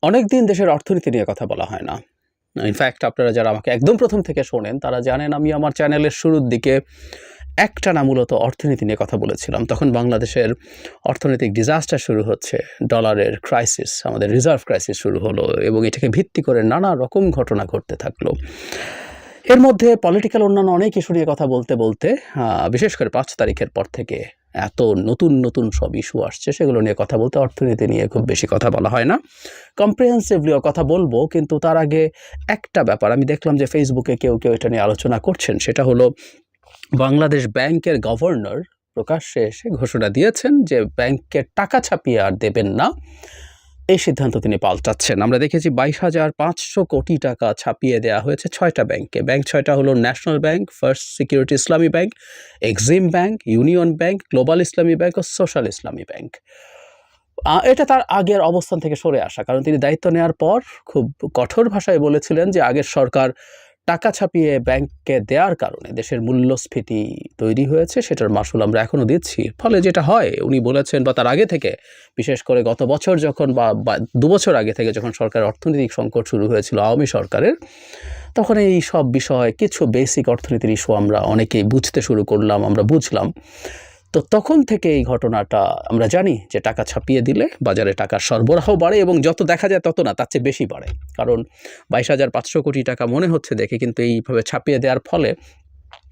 অনেকদিন দেশের অর্থনীতি নিয়ে কথা বলা হয় না। ইনফ্যাক্ট আপনারা যারা আমাকে একদম প্রথম থেকে শোনেন তারা জানেন আমি আমার চ্যানেলের শুরুর দিকে একটানা মূলত অর্থনীতি নিয়ে কথা বলেছিলাম। তখন বাংলাদেশের অর্থনৈতিক ডিজাস্টার শুরু হচ্ছে, ডলারের ক্রাইসিস, আমাদের রিজার্ভ ক্রাইসিস শুরু হলো এবং এটাকে ভিত্তি করে নানা রকম ঘটনা ঘটতে থাকলো। এর মধ্যে পলিটিক্যাল অন্যান্য অনেক ইস্যু নিয়ে কথা বলতে বলতে বিশেষ করে ৫ তারিখের পর থেকে এত নতুন নতুন সব ইস্যু আসছে, সেগুলো নিয়ে কথা বলতে অর্থনীতি নিয়ে খুব বেশি কথা বলা হয় না। কম্প্রিহেন্সিভলিও কথা বলবো, কিন্তু তার আগে একটা ব্যাপার আমি দেখলাম যে ফেসবুকে কেউ এটা নিয়ে আলোচনা করছেন। সেটা হলো বাংলাদেশ ব্যাংকের গভর্নর প্রকাশ্যে এসে ঘোষণা দিয়েছেন যে ব্যাংকের টাকা ছাপিয়ে আর দেবেন না। এই সিদ্ধান্ত তিনি পাল্টাচ্ছেন। আমরা দেখেছি ২২,৫০০ কোটি টাকা ছাপিয়ে দেওয়া হয়েছে ৬টা ব্যাংকে। ব্যাংক ৬টা হলো ন্যাশনাল ব্যাংক, ফার্স্ট সিকিউরিটি ইসলামী bank, Exim bank, union bank, global ইসলামী ব্যাংক ও সোশ্যাল ইসলামী ব্যাংক। এটা তার আগের অবস্থান থেকে সরে আসা, কারণ তিনি দায়িত্ব নেওয়ার পর খুব কঠোর ভাষায় বলেছিলেন যে আগের সরকার টাকা ছাপিয়ে ব্যাংককে দেওয়ার কারণে দেশের মূল্যস্ফীতি তৈরি হয়েছে, সেটার মাসুল আমরা এখনও দিচ্ছি। ফলে যেটা হয়, উনি বলেছেন, বা তার আগে থেকে, বিশেষ করে গত বছর যখন বা ২ বছর আগে থেকে যখন সরকারের অর্থনৈতিক সংকট শুরু হয়েছিল আওয়ামী সরকারের, তখন এই সব বিষয় কিছু বেসিক অর্থনীতির ইস্যু আমরা অনেকেই বুঝতে শুরু করলাম, আমরা বুঝলাম। তো তখন থেকে এই ঘটনাটা আমরা জানি যে টাকা ছাপিয়ে দিলে বাজারে টাকার সরবরাহ বাড়ে এবং যত দেখা যায় তত না, তার চেয়ে বেশি বাড়ে। কারণ ২২,৫০০ কোটি টাকা মনে হচ্ছে দেখে, কিন্তু এইভাবে ছাপিয়ে দেওয়ার ফলে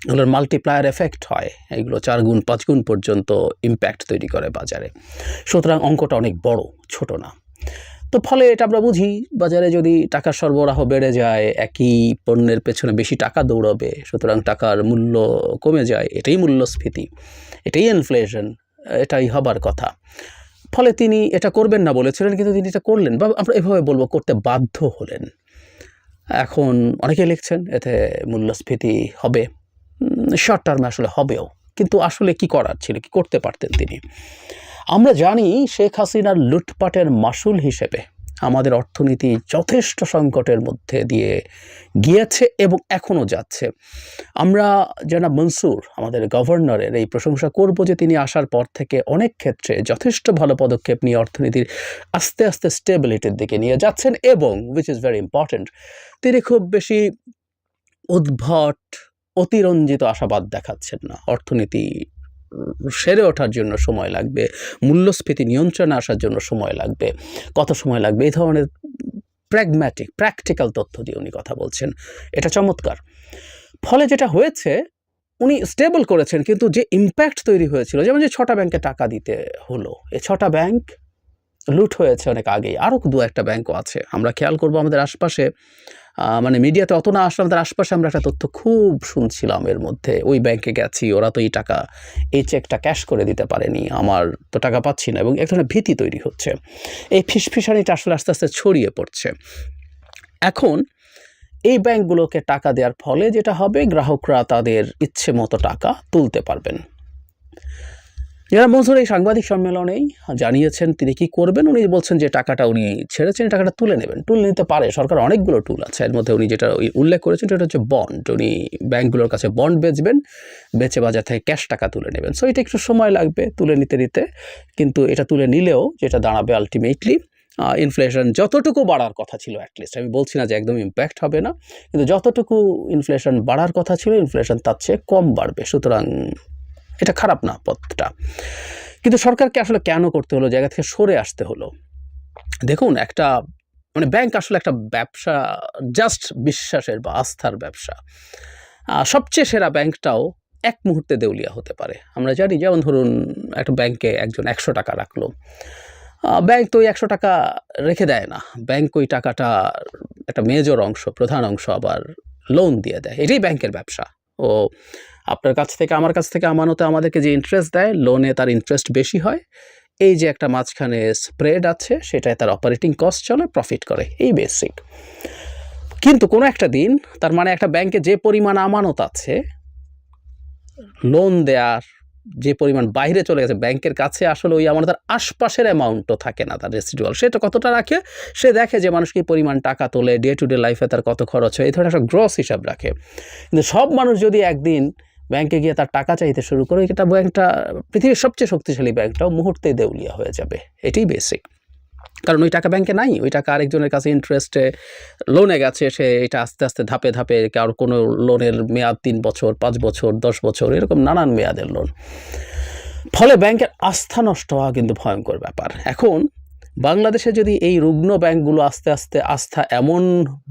এগুলোর মাল্টিপ্লায়ার এফেক্ট হয়। এগুলো ৪ গুণ ৫ গুণ পর্যন্ত ইম্প্যাক্ট তৈরি করে বাজারে। সুতরাং অঙ্কটা অনেক বড়, ছোট না। তো ফলে এটা আমরা বুঝি, বাজারে যদি টাকার সরবরাহ বেড়ে যায়, একই পণ্যের পেছনে বেশি টাকা দৌড়াবে, সুতরাং টাকার মূল্য কমে যায়। এটাই মূল্যস্ফীতি, এটাই ইনফ্লেশন, এটাই হবার কথা। ফলে তিনি এটা করবেন না বলেছিলেন, কিন্তু তিনি এটা করলেন, বা আমরা এভাবে বলবো করতে বাধ্য হলেন। এখন অনেকে লিখছেন এতে মূল্যস্ফীতি হবে, শর্ট টার্মে আসলে হবেও, কিন্তু আসলে কি করার ছিল, কি করতে পারতেন তিনি? আমরা জানি শেখ হাসিনার লুটপাটের মাসুল হিসেবে আমাদের অর্থনীতি যথেষ্ট সংকটের মধ্যে দিয়ে গিয়েছে এবং এখনও যাচ্ছে। আমরা জনাব মনসুর, আমাদের গভর্নরের এই প্রশংসা করব যে তিনি আসার পর থেকে অনেক ক্ষেত্রে যথেষ্ট ভালো পদক্ষেপ নিয়ে অর্থনীতির আস্তে আস্তে স্টেবিলিটির দিকে নিয়ে যাচ্ছেন, এবং উইচ ইজ ভেরি ইম্পর্ট্যান্ট, তিনি খুব বেশি উদ্ভট অতিরঞ্জিত আশাবাদ দেখাচ্ছেন না। অর্থনীতি সেরে ওঠার জন্য সময় লাগবে, মূল্যস্ফীতি নিয়ন্ত্রণে আসার জন্য সময় লাগবে, কত সময় লাগবে, এই ধরনের প্র্যাকটিক্যাল তথ্য দিয়ে উনি কথা বলছেন। এটা চমৎকার। ফলে যেটা হয়েছে, উনি স্টেবল করেছেন, কিন্তু যে ইম্প্যাক্ট তৈরি হয়েছিল, যেমন যে ৬টা ব্যাংকে টাকা দিতে হলো, এই ৬টা ব্যাংক লুট হয়েছে অনেক আগেই। আরও ২-১টা ব্যাংকও আছে। আমরা খেয়াল করবো আমাদের আশপাশে, মানে মিডিয়াতে অত না আসলে আমাদের আশপাশে আমরা একটা তথ্য খুব শুনছিলাম এর মধ্যে, ওই ব্যাংকে গেছি, ওরা তো এই চেকটা ক্যাশ করে দিতে পারেনি, আমার তো টাকা পাচ্ছি না, এবং এক ধরনের ভীতি তৈরি হচ্ছে। এই ফিসফিসানিটা আসলে আস্তে আস্তে ছড়িয়ে পড়ছে। এখন এই ব্যাংকগুলোকে টাকা দেওয়ার ফলে যেটা হবে, গ্রাহকরা তাদের ইচ্ছে মতো টাকা তুলতে পারবেন। যারা মনসুর এই সাংবাদিক সম্মেলনেই জানিয়েছেন তিনি কি করবেন। উনি বলছেন যে টাকাটা উনি ছেড়েছেন, টাকাটা তুলে নেবেন, তুলে নিতে পারে সরকার। অনেকগুলো টুল আছে, এর মধ্যে উনি যেটা উল্লেখ করেছেন সেটা হচ্ছে বন্ড। উনি ব্যাংকগুলোর কাছে বন্ড বেচবেন, বেচে বাজার থেকে ক্যাশ টাকা তুলে নেবেন। সো এটা একটু সময় লাগবে তুলে নিতে, কিন্তু এটা তুলে নিলেও যেটা দাঁড়াবে আলটিমেটলি, ইনফ্লেশন যতটুকু বাড়ার কথা ছিল, অ্যাটলিস্ট আমি বলছি না যে একদম ইম্প্যাক্ট হবে না, কিন্তু যতটুকু ইনফ্লেশন বাড়ার কথা ছিল, ইনফ্লেশন তার চেয়ে কম বাড়বে। সুতরাং এটা খারাপ না পথটা। কিন্তু সরকারকে আসলে কেন করতে হলো, জায়গা থেকে সরে আসতে হলো? দেখুন, মানে ব্যাংক আসলে একটা ব্যবসা, জাস্ট বিশ্বাসের বা আস্থার ব্যবসা। সবচেয়ে সেরা ব্যাংকটাও এক মুহূর্তে দেউলিয়া হতে পারে। আমরা জানি, যেমন ধরুন একটা ব্যাংকে একজন ১০০ টাকা রাখলো, ব্যাংক তো ওই ১০০ টাকা রেখে দেয় না। ব্যাংক ওই টাকাটা একটা মেজর অংশ, প্রধান অংশ আবার লোন দিয়ে দেয়। এটাই ব্যাংকের ব্যবসা। ও আপনার কাছ থেকে, আমার কাছ থেকে আমানতে আমাদেরকে যে ইন্টারেস্ট দেয়, লোনে তার ইন্টারেস্ট বেশি হয়। এই যে একটা মাঝখানে স্প্রেড আছে, সেটাই তার অপারেটিং কস্ট চলে, প্রফিট করে, এই বেসিক। কিন্তু কোনো একটা দিন, তার মানে একটা ব্যাংকে যে পরিমাণ আমানত আছে, লোন দেয়ার যে পরিমাণ বাইরে চলে গেছে, ব্যাংকের কাছে আসলে ওই আমানতের আশপাশের অ্যামাউন্টও থাকে না, তার রেসিডুয়াল। সেটা কতটা রাখে, সে দেখে যে মানুষ কি পরিমাণ টাকা তোলে, ডে টু ডে লাইফে তার কত খরচ হয়, এই ধরনের একটা গ্রস হিসাব রাখে। কিন্তু সব মানুষ যদি একদিন ব্যাংকে গিয়ে তার টাকা চাইতে শুরু করে, এটা ব্যাংকটা, পৃথিবীর সবচেয়ে শক্তিশালী ব্যাংকটাও মুহূর্তেই দেউলিয়া হয়ে যাবে। এটাই বেসিক। কারণ ওই টাকা ব্যাংকে নাই, ওই টাকা আরেকজনের কাছে ইন্টারেস্টে লোনে গেছে, সে এটা আস্তে আস্তে ধাপে ধাপে, কারো কোনো লোনের মেয়াদ 3 বছর, 5 বছর, 10 বছর, এরকম নানান মেয়াদের লোন। ফলে ব্যাংকের আস্থা নষ্ট হওয়া কিন্তু ভয়ঙ্কর ব্যাপার। এখন বাংলাদেশে যদি এই রুগ্ন ব্যাংকগুলো আস্তে আস্তে আস্থা এমন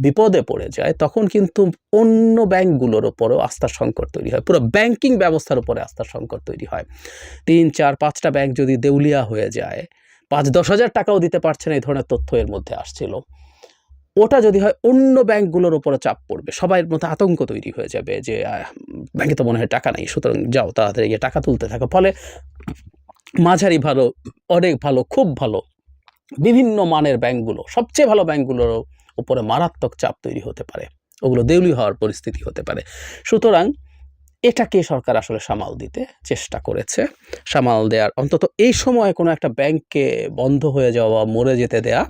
বিপদে পড়ে যায়, তখন কিন্তু অন্য ব্যাংকগুলোর ওপরেও আস্থার সংকট তৈরি হয়, পুরো ব্যাংকিং ব্যবস্থার উপরে আস্থার সংকট তৈরি হয়। 3, 4, 5টা ব্যাংক যদি দেউলিয়া হয়ে যায়, 5-10 হাজার টাকাও দিতে পারছে না, এই ধরনের তথ্য এর মধ্যে আসছিল। ওটা যদি হয়, অন্য ব্যাংকগুলোর উপরে চাপ পড়বে, সবাই মধ্যে আতঙ্ক তৈরি হয়ে যাবে যে ব্যাংকে তো মনে হয় টাকা নেই, সুতরাং যাও তাড়াতাড়ি গিয়ে টাকা তুলতে থাকো। ফলে মাঝারি ভালো, অনেক ভালো, খুব ভালো, বিভিন্ন মানের ব্যাংকগুলো, সবচেয়ে ভালো ব্যাংকগুলোর উপরে মারাত্মক চাপ তৈরি হতে পারে, ওগুলো দেউলি হওয়ার পরিস্থিতি হতে পারে। সুতরাং এটাকে সরকার আসলে সামাল দিতে চেষ্টা করেছে। সামাল দেওয়ার, অন্তত এই সময়ে কোনো একটা ব্যাংককে বন্ধ হয়ে যাওয়া, মরে যেতে দেয়া,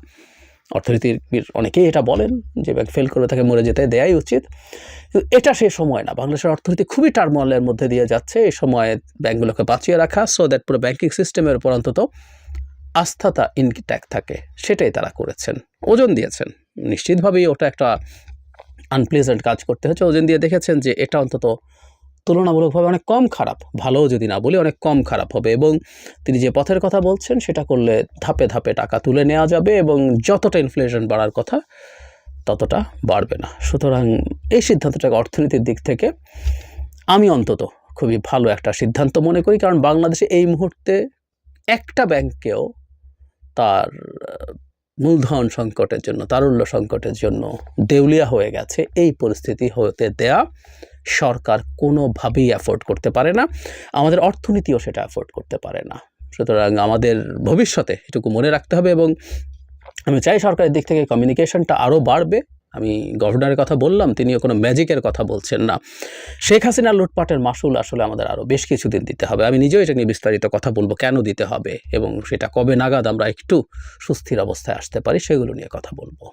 অর্থনীতির অনেকেই এটা বলেন যে ব্যাংক ফেল করে তাকে মরে যেতে দেয়াই উচিত, কিন্তু এটা সে সময় না। বাংলাদেশের অর্থনীতি খুবই টার্মোইলের মধ্যে দিয়ে যাচ্ছে, এই সময়ে ব্যাংকগুলোকে বাঁচিয়ে রাখা, সো দ্যাট পুরো ব্যাংকিং সিস্টেমের উপর অন্তত আস্থাটা ইনট্যাক্ট থাকে, সেটাই তারা করেছেন। ওজন দিয়েছেন, নিশ্চিতভাবেই ওটা একটা আনপ্লেজেন্ট কাজ করতে হচ্ছে। ওজন দিয়ে দেখেছেন যে এটা অন্তত তুলনামূলকভাবে অনেক কম খারাপ, ভালোও যদি না বলি অনেক কম খারাপ হবে, এবং তিনি যে পথের কথা বলছেন সেটা করলে ধাপে ধাপে টাকা তুলে নেওয়া যাবে, এবং যতটা ইনফ্লেশন বাড়ার কথা ততটা বাড়বে না। সুতরাং এই সিদ্ধান্তটাকে অর্থনীতির দিক থেকে আমি অন্তত খুবই ভালো একটা সিদ্ধান্ত মনে করি, কারণ বাংলাদেশে এই মুহূর্তে একটা ব্যাংকেও তার মূলধন সংকটের জন্য, তারল্য সংকটের জন্য দেউলিয়া হয়ে গেছে, এই পরিস্থিতি হতে দেয়া সরকার কোনোভাবেই অ্যাফোর্ড করতে পারে না, আমাদের অর্থনীতিও সেটা অ্যাফোর্ড করতে পারে না। সুতরাং আমাদের ভবিষ্যতে এটুকু মনে রাখতে হবে, এবং আমি চাই সরকারের দিক থেকে কমিউনিকেশনটা আরও বাড়বে। আমি গভর্নরের কথা বললাম, তিনিও কোনো ম্যাজিকের কথা বলছেন না। শেখ হাসিনা লুটপাটের মাসুল আসলে আমাদের আরও বেশ কিছুদিন দিতে হবে। আমি নিজেও এটা নিয়ে বিস্তারিত কথা বলবো, কেন দিতে হবে এবং সেটা কবে নাগাদ আমরা একটু সুস্থির অবস্থায় আসতে পারি, সেগুলো নিয়ে কথা বলবো।